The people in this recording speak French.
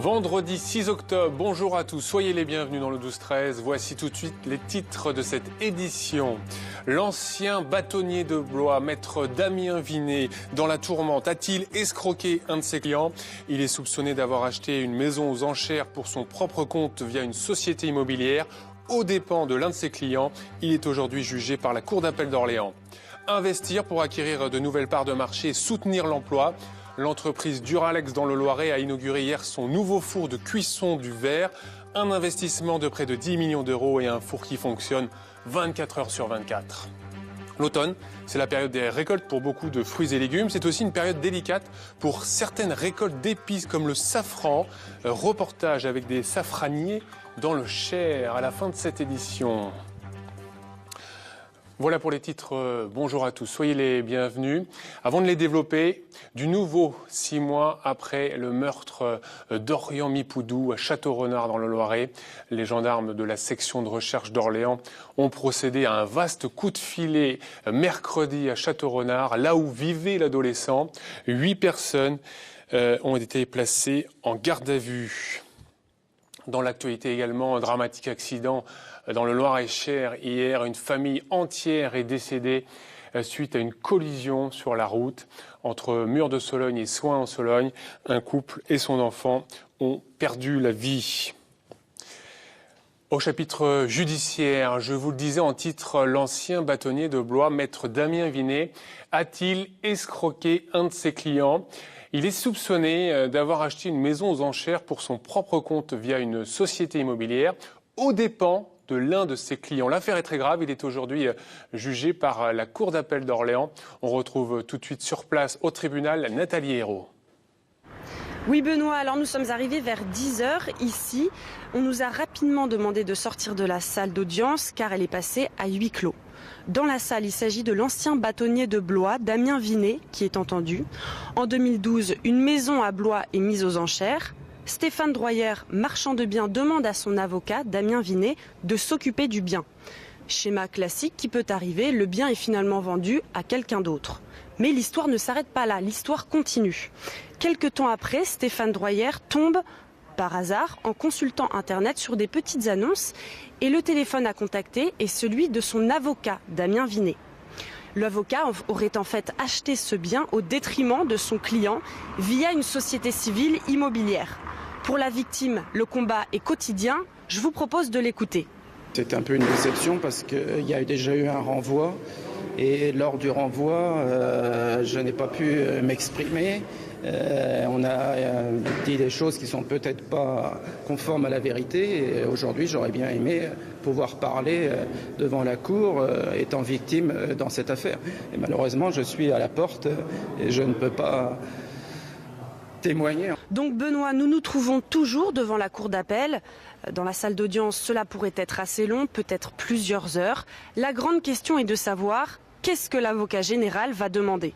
Vendredi 6 octobre, bonjour à tous, soyez les bienvenus dans le 12-13. Voici tout de suite les titres de cette édition. L'ancien bâtonnier de Blois, maître Damien Vinet, dans la tourmente, a-t-il escroqué un de ses clients? Il est soupçonné d'avoir acheté une maison aux enchères pour son propre compte via une société immobilière aux dépens de l'un de ses clients. Il est aujourd'hui jugé par la Cour d'appel d'Orléans. Investir pour acquérir de nouvelles parts de marché et soutenir l'emploi. L'entreprise Duralex dans le Loiret a inauguré hier son nouveau four de cuisson du verre. Un investissement de près de 10 millions d'euros et un four qui fonctionne 24 heures sur 24. L'automne, c'est la période des récoltes pour beaucoup de fruits et légumes. C'est aussi une période délicate pour certaines récoltes d'épices comme le safran. Reportage avec des safraniers dans le Cher à la fin de cette édition. Voilà pour les titres. Bonjour à tous, soyez les bienvenus. Avant de les développer, du nouveau 6 mois après le meurtre d'Orient-Mipoudou à Château-Renard dans le Loiret, les gendarmes de la section de recherche d'Orléans ont procédé à un vaste coup de filet mercredi à Château-Renard, là où vivait l'adolescent. 8 personnes ont été placées en garde à vue. Dans l'actualité également, un dramatique accident dans le Loir-et-Cher. Hier, une famille entière est décédée suite à une collision sur la route entre Mur-de-Sologne et Soins-en-Sologne. Un couple et son enfant ont perdu la vie. Au chapitre judiciaire, je vous le disais en titre, l'ancien bâtonnier de Blois, maître Damien Vinet, a-t-il escroqué un de ses clients ? Il est soupçonné d'avoir acheté une maison aux enchères pour son propre compte via une société immobilière aux dépens de l'un de ses clients. L'affaire est très grave, il est aujourd'hui jugé par la Cour d'appel d'Orléans. On retrouve tout de suite sur place au tribunal Nathalie Hérault. Oui Benoît, alors nous sommes arrivés vers 10h ici. On nous a rapidement demandé de sortir de la salle d'audience car elle est passée à huis clos. Dans la salle, il s'agit de l'ancien bâtonnier de Blois, Damien Vinet, qui est entendu. En 2012, une maison à Blois est mise aux enchères. Stéphane Droyer, marchand de biens, demande à son avocat, Damien Vinet, de s'occuper du bien. Schéma classique qui peut arriver, le bien est finalement vendu à quelqu'un d'autre. Mais l'histoire ne s'arrête pas là, l'histoire continue. Quelque temps après, Stéphane Droyer tombe par hasard en consultant Internet sur des petites annonces et le téléphone à contacter est celui de son avocat, Damien Vinet. L'avocat aurait en fait acheté ce bien au détriment de son client via une société civile immobilière. Pour la victime, le combat est quotidien. Je vous propose de l'écouter. C'est un peu une déception parce qu'il y a déjà eu un renvoi et lors du renvoi, je n'ai pas pu m'exprimer. On a dit des choses qui sont peut-être pas conformes à la vérité et aujourd'hui j'aurais bien aimé pouvoir parler devant la cour étant victime dans cette affaire. Et malheureusement je suis à la porte et je ne peux pas témoigner. Donc Benoît, nous nous trouvons toujours devant la cour d'appel. Dans la salle d'audience, cela pourrait être assez long, peut-être plusieurs heures. La grande question est de savoir qu'est-ce que l'avocat général va demander.